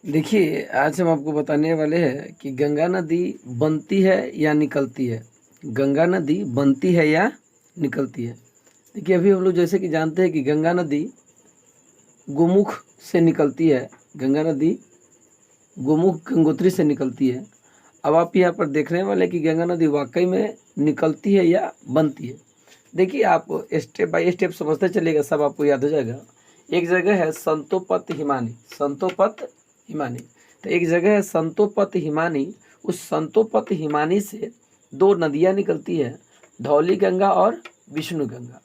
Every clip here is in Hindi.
देखिए, आज हम आपको बताने वाले हैं कि गंगा नदी बनती है या निकलती है। गंगा नदी बनती है या निकलती है। देखिए, अभी हम लोग जैसे कि जानते हैं कि गंगा नदी गोमुख से निकलती है। गंगा नदी गोमुख गंगोत्री से निकलती है। अब आप यहाँ पर देखने वाले कि गंगा नदी वाकई में निकलती है या बनती है। देखिए, आप स्टेप बाय स्टेप समझते चलिएगा, सब आपको याद हो जाएगा। एक जगह है संतोपत हिमानी। संतोपत हिमानी, तो एक जगह है संतोपत हिमानी। उस संतोपत हिमानी से दो नदियाँ निकलती है, धौली गंगा और विष्णु गंगा।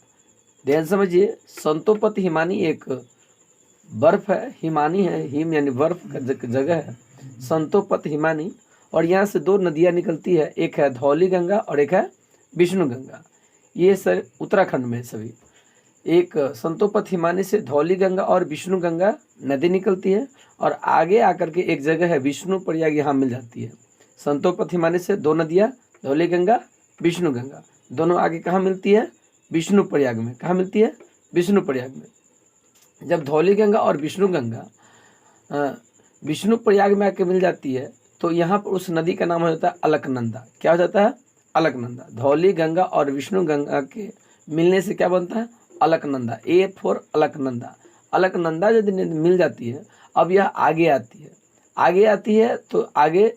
ध्यान समझिए, संतोपत हिमानी एक बर्फ है, हिमानी है, हिम यानी बर्फ का जगह है, संतोपत हिमानी। और यहाँ से दो नदियाँ निकलती है, एक है धौली गंगा और एक है विष्णु गंगा। ये सर उत्तराखंड में सभी। एक संतोपत हिमानी से धौली गंगा और विष्णु गंगा नदी निकलती है, और आगे आकर के एक जगह है विष्णु प्रयाग, यहाँ मिल जाती है। संतोपत हिमानी से दो नदियाँ, धौली गंगा विष्णु गंगा, दोनों आगे कहाँ मिलती है? विष्णु प्रयाग में। कहाँ मिलती है? विष्णु प्रयाग में। जब धौली गंगा और विष्णु गंगा विष्णु प्रयाग में आके मिल जाती है, तो यहाँ पर उस नदी का नाम हो जाता है अलकनंदा। क्या हो जाता है? अलकनंदा। धौली गंगा और विष्णु गंगा के मिलने से क्या बनता है? अलकनंदा। A for Alaknanda. अलकनंदा यदि मिल जाती है, अब यह आगे आती है। आगे आती है तो आगे,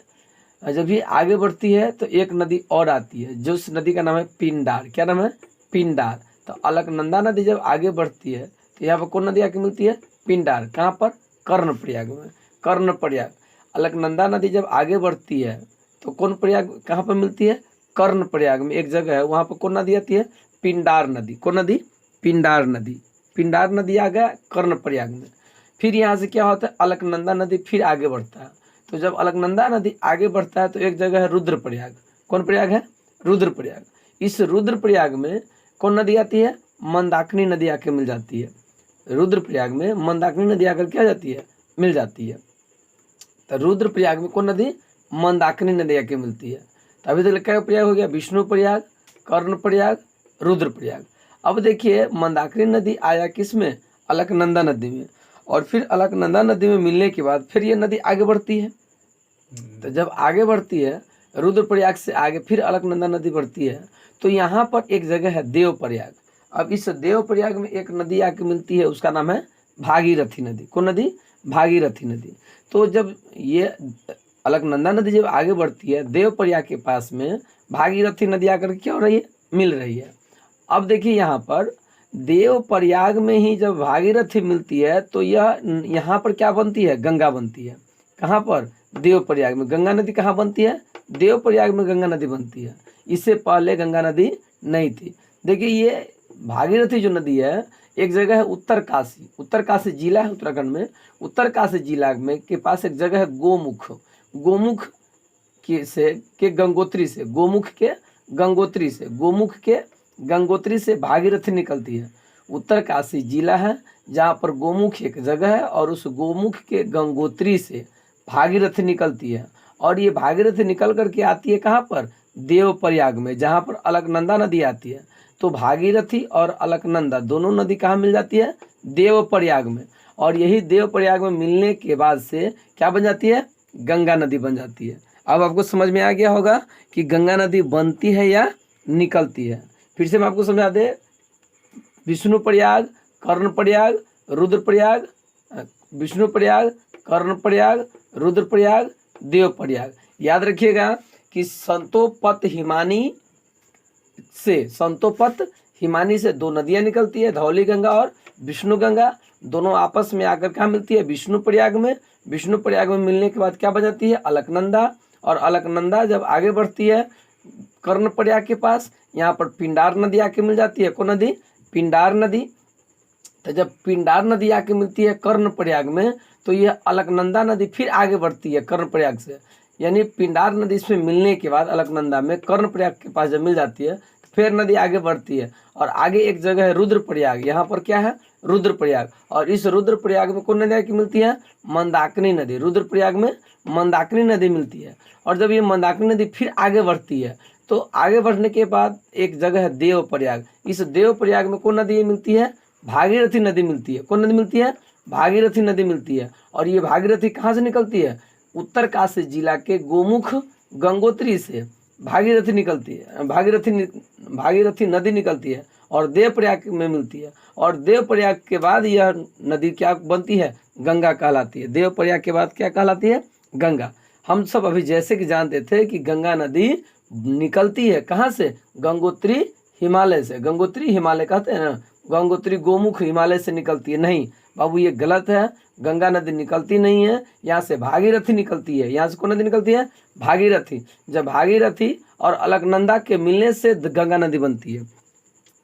जब ये आगे बढ़ती है तो एक नदी और आती है, जो उस नदी का नाम है पिंडार। क्या नाम है? पिंडार। तो अलकनंदा नदी जब आगे बढ़ती है तो यहाँ पर कौन नदी आके मिलती है? पिंडार। कहाँ पर? कर्णप्रयाग में। कर्णप्रयाग। अलकनंदा नदी जब आगे बढ़ती है तो कौन प्रयाग कहाँ पर मिलती है? कर्णप्रयाग में एक जगह है, वहाँ पर कौन नदी आती है? पिंडार नदी। कौन नदी? पिंडार नदी। पिंडार नदी आ गया कर्णप्रयाग में। फिर यहाँ से क्या होता है? अलकनंदा नदी फिर आगे बढ़ता है। तो जब अलकनंदा नदी आगे बढ़ता है तो एक जगह है रुद्रप्रयाग। कौन प्रयाग है? रुद्रप्रयाग। इस रुद्रप्रयाग में कौन नदी आती है? मंदाकिनी नदी आके मिल जाती है। रुद्रप्रयाग में मंदाकिनी नदी आकर क्या जाती है? मिल जाती है। तो रुद्रप्रयाग में कौन नदी? मंदाकिनी नदी आके मिलती है। तो अभी तक क्या प्रयाग हो गया? विष्णु प्रयाग, कर्णप्रयाग, रुद्रप्रयाग। अब देखिए, मंदाकिनी नदी आया किस में? अलकनंदा नदी में। और फिर अलकनंदा नदी में मिलने के बाद फिर ये नदी आगे बढ़ती है। तो जब आगे बढ़ती है, रुद्रप्रयाग से आगे फिर अलकनंदा नदी बढ़ती है, तो यहाँ पर एक जगह है देवप्रयाग। अब इस देवप्रयाग में एक नदी आके मिलती है, उसका नाम है भागीरथी नदी। कौन नदी? भागीरथी नदी। तो जब ये अलकनंदा नदी जब आगे बढ़ती है, देवप्रयाग के पास में भागीरथी नदी आकर क्या हो रही है? मिल रही है। अब देखिए, यहाँ पर देवप्रयाग में ही जब भागीरथी मिलती है तो यह यहाँ पर क्या बनती है? गंगा बनती है। कहाँ पर? देवप्रयाग में। गंगा नदी कहाँ बनती है? देवप्रयाग में गंगा नदी बनती है। इससे पहले गंगा नदी नहीं थी। देखिए, ये भागीरथी जो नदी है, एक जगह है उत्तर काशी। उत्तर काशी जिला है उत्तराखंड में। उत्तर काशी जिला में के पास एक जगह है गोमुख। गोमुख के गंगोत्री से, गोमुख के गंगोत्री से, गोमुख के गंगोत्री से भागीरथी निकलती है। उत्तर काशी जिला है जहाँ पर गोमुख एक जगह है, और उस गोमुख के गंगोत्री से भागीरथी निकलती है। और ये भागीरथी निकल करके आती है कहाँ पर? देवप्रयाग में, जहाँ पर अलकनंदा नदी आती है। तो भागीरथी और अलकनंदा दोनों नदी कहाँ मिल जाती है? देवप्रयाग में। और यही देवप्रयाग में मिलने के बाद से क्या बन जाती है? गंगा नदी बन जाती है। अब आपको समझ में आ गया होगा कि गंगा नदी बनती है या निकलती है। फिर से मैं आपको समझा दे। विष्णु प्रयाग, कर्ण प्रयाग, रुद्र प्रयाग, विष्णु प्रयाग, कर्ण प्रयाग, रुद्र प्रयाग, देव प्रयाग। याद रखिएगा कि संतोपत हिमानी से दो नदियां निकलती है, धौली गंगा और विष्णु गंगा। दोनों आपस में आकर कहाँ मिलती है? विष्णु प्रयाग में। विष्णु प्रयाग में मिलने के बाद क्या बन जाती है? अलकनंदा। और अलकनंदा जब आगे बढ़ती है कर्ण प्रयाग के पास, यहाँ पर पिंडार नदी आके मिल जाती है। कौन नदी? पिंडार नदी। तो जब पिंडार नदी आके मिलती है कर्ण प्रयाग में, तो यह अलकनंदा नदी फिर आगे बढ़ती है कर्ण प्रयाग से। यानी पिंडार नदी इसमें मिलने के बाद अलकनंदा में कर्ण प्रयाग के पास जब मिल जाती है तो फिर नदी आगे बढ़ती है, और आगे एक जगह है रुद्रप्रयाग। यहाँ पर क्या है? रुद्रप्रयाग। और इस रुद्रप्रयाग में कौन नदी आके मिलती है? मंदाकिनी नदी। रुद्रप्रयाग में मंदाकिनी नदी मिलती है। और जब ये मंदाकिनी नदी फिर आगे बढ़ती है, तो आगे बढ़ने के बाद एक जगह है देवप्रयाग। इस देवप्रयाग में कौन नदी मिलती है? भागीरथी नदी मिलती है। कौन नदी मिलती है? भागीरथी नदी मिलती है। और ये भागीरथी कहाँ से निकलती है? उत्तरकाशी जिला के गोमुख गंगोत्री से भागीरथी निकलती है, भागीरथी नदी निकलती है और देवप्रयाग में मिलती है। और देवप्रयाग के बाद यह नदी क्या बनती है? गंगा कहलाती है। देवप्रयाग के बाद क्या कहलाती है? गंगा। हम सब अभी जैसे कि जानते थे कि गंगा नदी निकलती है कहाँ से? गंगोत्री हिमालय से। गंगोत्री हिमालय कहते हैं ना, गंगोत्री गोमुख हिमालय से निकलती है। नहीं बाबू, ये गलत है। गंगा नदी निकलती नहीं है, यहाँ से भागीरथी निकलती है। यहाँ से कौन नदी निकलती है? भागीरथी। जब भागीरथी और अलकनंदा के मिलने से गंगा नदी बनती है।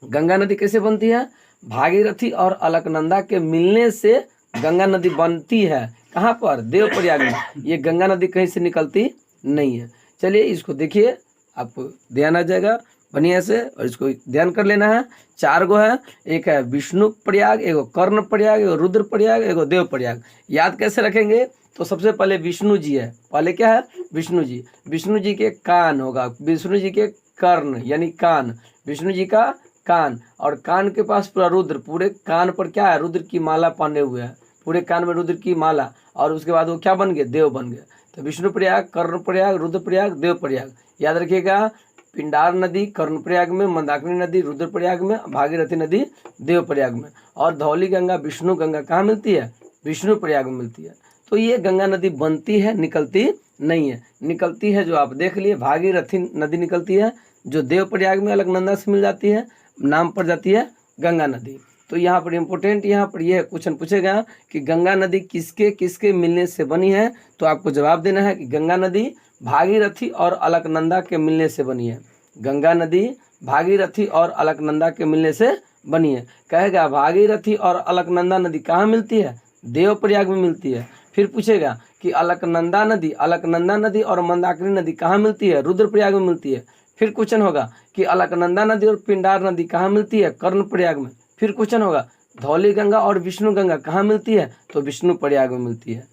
गंगा नदी कैसे बनती है? भागीरथी और अलकनंदा के मिलने से गंगा नदी बनती है। कहाँ पर? देवप्रयाग में। ये गंगा नदी कहीं से निकलती नहीं है। चलिए इसको देखिए, आपको ध्यान आ जाएगा बढ़िया से, और इसको ध्यान कर लेना है। 4 गो है, एक है विष्णु प्रयाग, एगो कर्ण प्रयाग, एगो रुद्र प्रयाग, एगो देव प्रयाग। याद कैसे रखेंगे? तो सबसे पहले विष्णु जी है। पहले क्या है? विष्णु जी। विष्णु जी के कान होगा, विष्णु जी के कर्ण यानी कान, विष्णु जी का कान, और कान के पास पूरा रुद्र, पूरे कान पर क्या है? रुद्र की माला पहने हुए है, पूरे कान में रुद्र की माला। और उसके बाद वो क्या बन गए? देव बन गए। तो विष्णु प्रयाग, कर्ण प्रयाग, रुद्र प्रयाग, देव प्रयाग। याद रखिएगा, पिंडार नदी कर्णप्रयाग में, मंदाकिनी नदी रुद्रप्रयाग में, भागीरथी नदी देवप्रयाग में, और धौली गंगा विष्णु गंगा कहाँ मिलती है? विष्णु प्रयाग में मिलती है। तो ये गंगा नदी बनती है, निकलती नहीं है। निकलती है जो आप देख लिए, भागीरथी नदी निकलती है जो देवप्रयाग में अलकनंदा से मिल जाती है, नाम पड़ जाती है गंगा नदी। तो यहाँ पर इम्पोर्टेंट, यहाँ पर यह क्वेश्चन पूछेगा कि गंगा नदी किसके किसके मिलने से बनी है? तो आपको जवाब देना है कि गंगा नदी भागीरथी और अलकनंदा के मिलने से बनी है। गंगा नदी भागीरथी और अलकनंदा के मिलने से बनी है। कहेगा भागीरथी और अलकनंदा नदी कहाँ मिलती है? देवप्रयाग में मिलती है। फिर पूछेगा कि अलकनंदा नदी और मंदाकिनी नदी कहाँ मिलती है? रुद्रप्रयाग में मिलती है। फिर क्वेश्चन होगा कि अलकनंदा नदी और पिंडार नदी कहाँ मिलती है? कर्णप्रयाग में। फिर क्वेश्चन होगा धौली गंगा और विष्णु गंगा कहाँ मिलती है? तो विष्णु प्रयाग में मिलती है।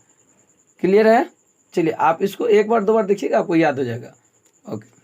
क्लियर है? चलिए आप इसको एक बार 2 बार देखिएगा, आपको याद हो जाएगा। ओके।